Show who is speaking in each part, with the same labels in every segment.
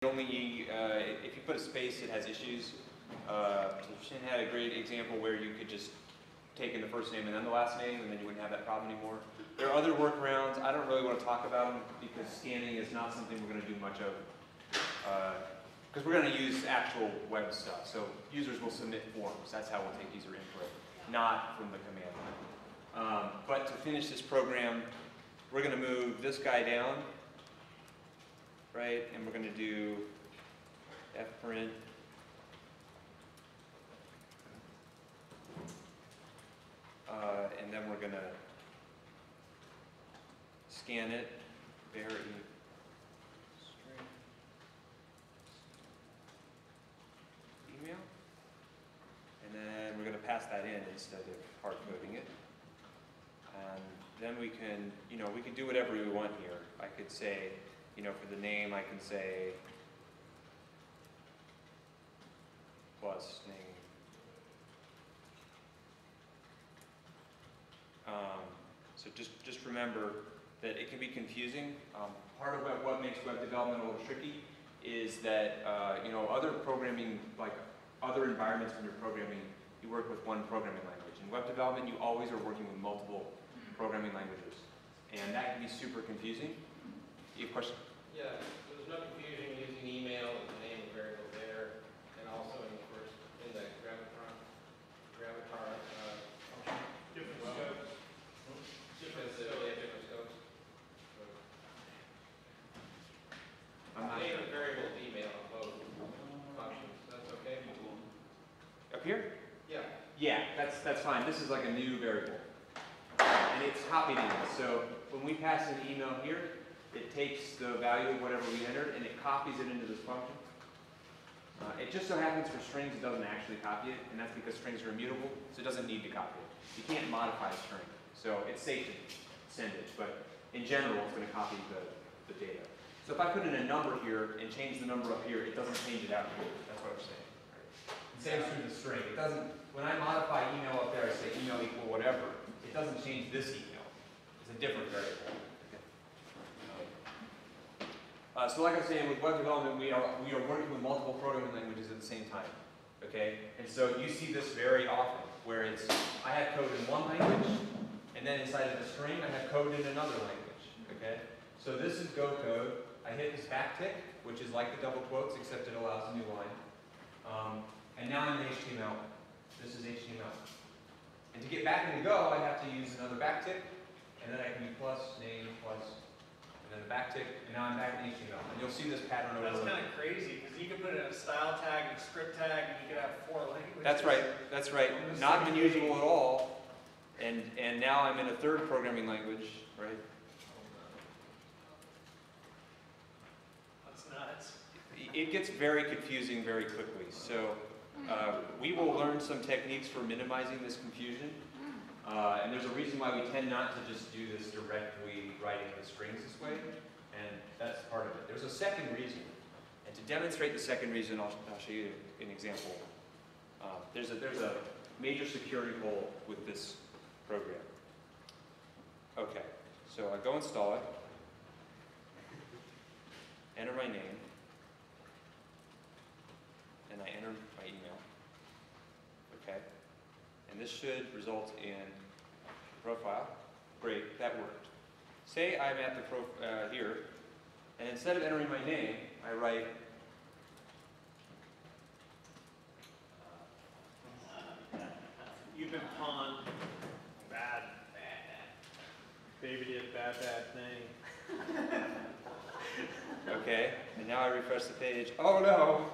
Speaker 1: only, if you put a space, it has issues. Shin had a great example where you could just take in the first name and then the last name, and then you wouldn't have that problem anymore. There are other workarounds. I don't really want to talk about them because scanning is not something we're going to do much of. Because we're going to use actual web stuff. So users will submit forms. That's how we'll take user input, not from the command line. But to finish this program, we're going to move this guy down, right? And we're going to do fprint. And then we're going to scan it, string, email, and then we're going to pass that in instead of hard coding it. And then we can, we can do whatever we want here. I could say, for the name, I can say plus name. So just remember that it can be confusing. Part of what makes web development a little tricky is that other programming, like other environments when you're programming, you work with one programming language. In web development, you always are working with multiple programming languages, and that can be super confusing. You have a question?
Speaker 2: Yeah, there's no confusion using email and the name of variable there, and also in the gravatar function. Different scopes. Different scopes. Name of variable is email on both functions. That's okay?
Speaker 1: Up here?
Speaker 2: Yeah.
Speaker 1: Yeah, that's fine. This is like a new variable. And it's copied in. So when we pass an email here, it takes the value of whatever we entered and it copies it into this function. It just so happens for strings it doesn't actually copy it, and that's because strings are immutable, so it doesn't need to copy it. You can't modify a string. So it's safe to send it, but in general it's going to copy the data. So if I put in a number here and change the number up here, it doesn't change it out here. That's what I'm saying. Right? Same is true with the string. It doesn't, when I modify email up there, I say email equal whatever, it doesn't change this email. It's a different variable. So like I was saying, with web development, we are working with multiple programming languages at the same time. Okay? And so you see this very often, where it's, I have code in one language, and then inside of the string, I have code in another language. Okay? So this is Go code. I hit this backtick, which is like the double quotes, except it allows a new line. And now I'm in HTML. This is HTML. And to get back into Go, I have to use another backtick, and then I can do plus, name, plus, and then the backtick, and now I'm back in HTML. And you'll see this pattern over.
Speaker 3: That's kind of crazy, because you could put in a style tag and a script tag, and you could have 4 languages.
Speaker 1: That's right. That's right. Not unusual at all. And now I'm in a third programming language, right?
Speaker 3: That's nuts.
Speaker 1: It gets very confusing very quickly. So we will learn some techniques for minimizing this confusion. And there's a reason why we tend not to just do this directly writing the strings this way. And that's part of it. There's a second reason. And to demonstrate the second reason, I'll show you an example. There's a major security hole with this program. Okay, so I go install it, enter my name, and I enter my email. Okay, and this should result in a profile. Great, that worked. Say I'm at the here, and instead of entering my name, I write
Speaker 3: You've been pawned. Bad. Baby did a bad thing.
Speaker 1: okay, and now I refresh the page. Oh no,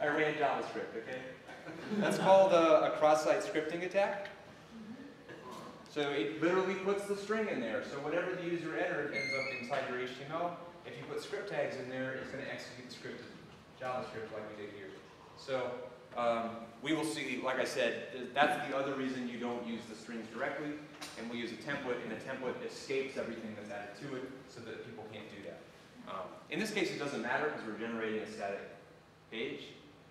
Speaker 1: I ran JavaScript, okay? That's called a cross-site scripting attack. So it literally puts the string in there. So whatever the user entered ends up inside your HTML. If you put script tags in there, it's going to execute the script in JavaScript like we did here. So we will see, like I said, that's the other reason you don't use the strings directly. And we use a template, and the template escapes everything that's added to it so that people can't do that. In this case, it doesn't matter because we're generating a static page.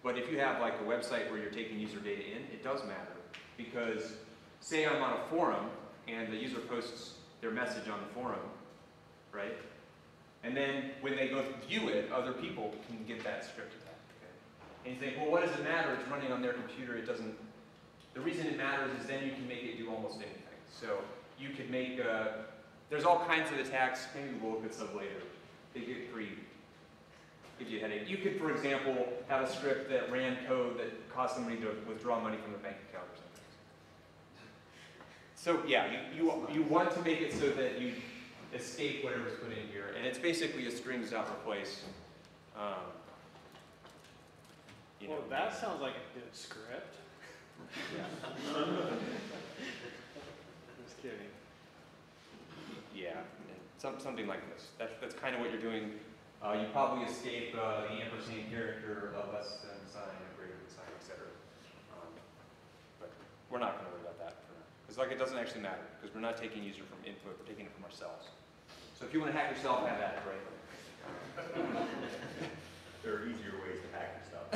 Speaker 1: But if you have like a website where you're taking user data in, it does matter. Because say I'm on a forum and the user posts their message on the forum, right? And then when they go view it, other people can get that script attack. Okay? And you think, well, what does it matter? It's running on their computer. It doesn't. The reason it matters is then you can make it do almost anything. So you could make, there's all kinds of attacks. Maybe we'll look at some later. They get pretty, give you a headache. You could, for example, have a script that ran code that caused somebody to withdraw money from the bank account or something. So yeah, you want to make it so that you escape whatever's put in here. And it's basically a strings.replace.
Speaker 3: Well, that sounds like a good script. Just kidding.
Speaker 1: Yeah, something like this. That's kind of what you're doing. You probably escape the ampersand character, less than sign, greater than sign, etc. But we're not going to worry about that for now. Because like it doesn't actually matter, because we're not taking user from input, we're taking it from ourselves. So if you want to hack yourself, have at it, right?
Speaker 4: There are easier ways to hack yourself.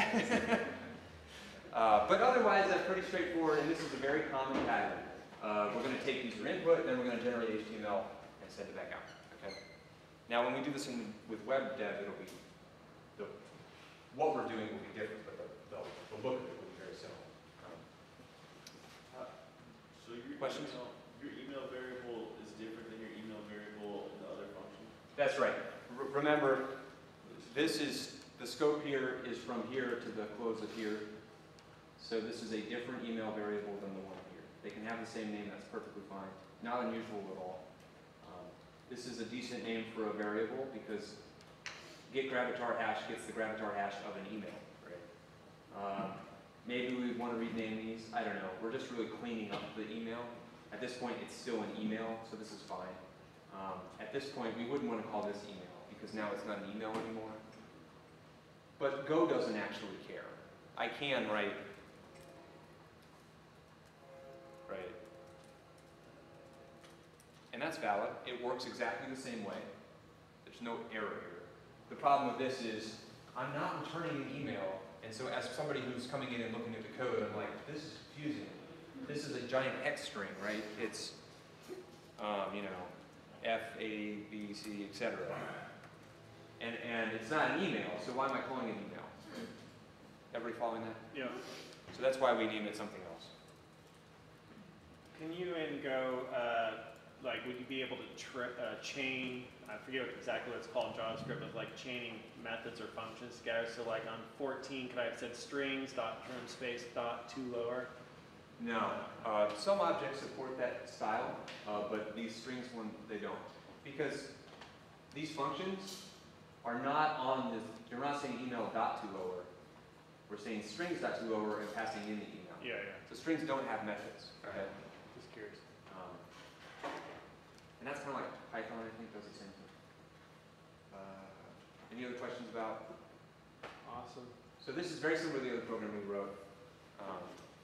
Speaker 1: But otherwise, that's pretty straightforward, and this is a very common pattern. We're going to take user input, then we're going to generate HTML and send it back out. Okay. Now, when we do this with web dev, it'll be what we're doing will be different, but the look of it will be very similar.
Speaker 4: So your
Speaker 1: Questions?
Speaker 4: Your email variable is different than your email variable in the other function?
Speaker 1: That's right. Remember, this is the scope here is from here to the close of here. So this is a different email variable than the one here. They can have the same name, that's perfectly fine. Not unusual at all. This is a decent name for a variable because get gravatar hash gets the gravatar hash of an email, right? Maybe we want to rename these. I don't know. We're just really cleaning up the email. At this point, it's still an email, so this is fine. At this point, we wouldn't want to call this email because now it's not an email anymore. But Go doesn't actually care. I can write. And that's valid. It works exactly the same way. There's no error here. The problem with this is I'm not returning an email, and so as somebody who's coming in and looking at the code, I'm like, this is confusing. This is a giant hex string, right? It's, F, A, B, C, etc. And it's not an email, so why am I calling it email? Everybody following that?
Speaker 3: Yeah.
Speaker 1: So that's why we name it something else.
Speaker 3: Can you in Go, would you be able to chain, I forget exactly what it's called in JavaScript, but like chaining methods or functions together? So like on 14, could I have said strings, dot term space, dot to lower?
Speaker 1: No. Some objects support that style, but these strings one, they don't. Because these functions are not on this, you're not saying email dot to lower. We're saying strings dot to lower and passing in the email.
Speaker 3: Yeah, yeah.
Speaker 1: So strings don't have methods. Okay?
Speaker 3: Just curious.
Speaker 1: And that's kind of like Python, I think, does the same thing. Any other questions about?
Speaker 3: Awesome.
Speaker 1: So this is very similar to the other program we wrote.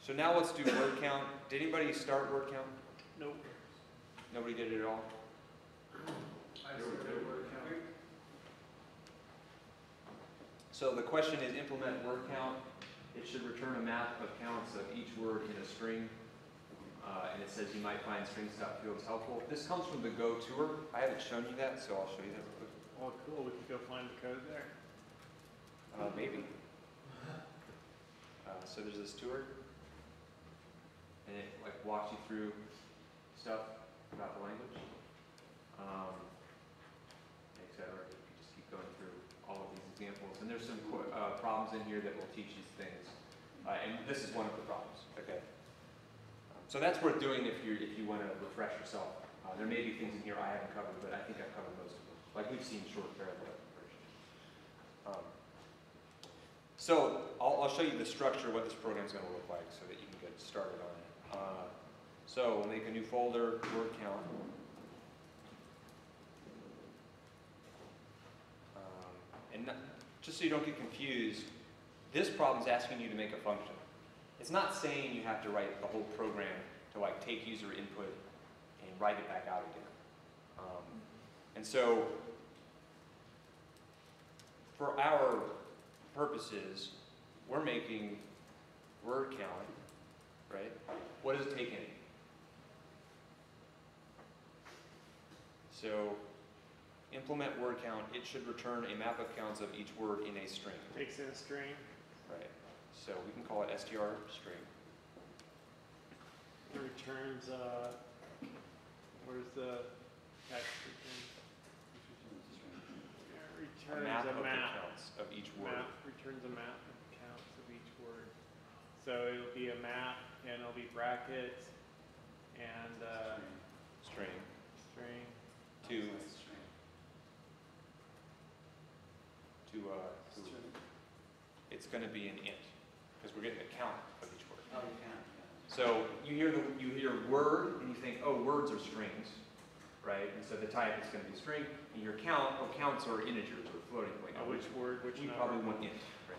Speaker 1: So now let's do word count. Did anybody start word count?
Speaker 3: Nope.
Speaker 1: Nobody did it at all?
Speaker 3: I started word count.
Speaker 1: So the question is implement word count. It should return a map of counts of each word in a string. And it says you might find strings.fields helpful. This comes from the Go tour. I haven't shown you that, so I'll show you that real quick.
Speaker 3: Oh, cool. We could go find the code there.
Speaker 1: Maybe. So there's this tour, and it like walks you through stuff about the language, etc. You just keep going through all of these examples, and there's some problems in here that will teach these things, and this is one of the problems. Okay. So that's worth doing if you want to refresh yourself. There may be things in here I haven't covered, but I think I've covered most of them. Like we've seen short parallel versions. So I'll show you the structure, what this program is going to look like, so that you can get started on it. So we'll make a new folder, word count. Just so you don't get confused, this problem is asking you to make a function. It's not saying you have to write the whole program to like take user input and write it back out again. And so for our purposes, we're making word count, right? What does it take in? So implement word count, it should return a map of counts of each word in a string.
Speaker 3: Takes in a string.
Speaker 1: Right. So we can call it str string.
Speaker 3: It returns, where's the text return? It
Speaker 1: A
Speaker 3: returns
Speaker 1: map
Speaker 3: a
Speaker 1: of the
Speaker 3: map.
Speaker 1: counts of each word.
Speaker 3: Returns a map of counts of each word. So it'll be a map, and it'll be brackets, and
Speaker 1: String.
Speaker 3: string.
Speaker 1: To it's going to be an int because we're getting a count of each word.
Speaker 5: Oh, you can.
Speaker 1: So you hear word and you think, oh, words are strings, right? And so the type is going to be string. And your count, well, counts are integers or floating point.
Speaker 3: Which word, which
Speaker 1: we
Speaker 3: number?
Speaker 1: probably want int, right?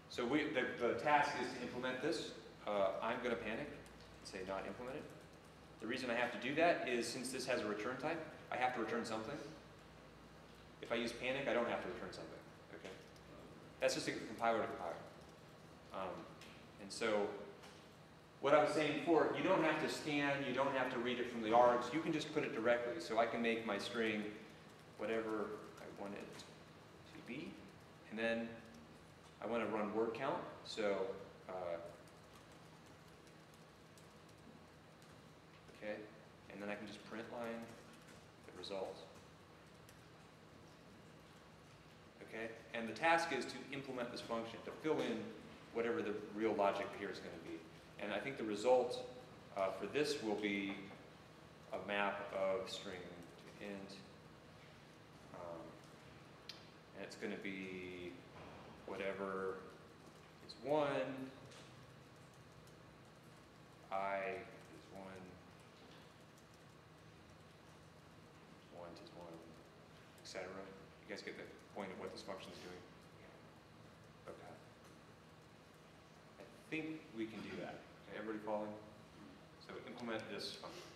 Speaker 1: So the task is to implement this. I'm going to panic and say not implemented. The reason I have to do that is since this has a return type, I have to return something. If I use panic, I don't have to return something. Okay, that's just a compiler to compile. And so, what I was saying before, you don't have to scan, you don't have to read it from the args. You can just put it directly. So I can make my string whatever I want it to be, and then I want to run word count. So, okay, and then I can just print line the results. Okay, and the task is to implement this function, to fill in whatever the real logic here is going to be. And I think the result for this will be a map of string to int. And it's going to be whatever is 1, I is 1, 1 is 1, etc. You guys get the point of what this function is doing? Okay. I think we can do that. Okay, everybody following? So implement this function.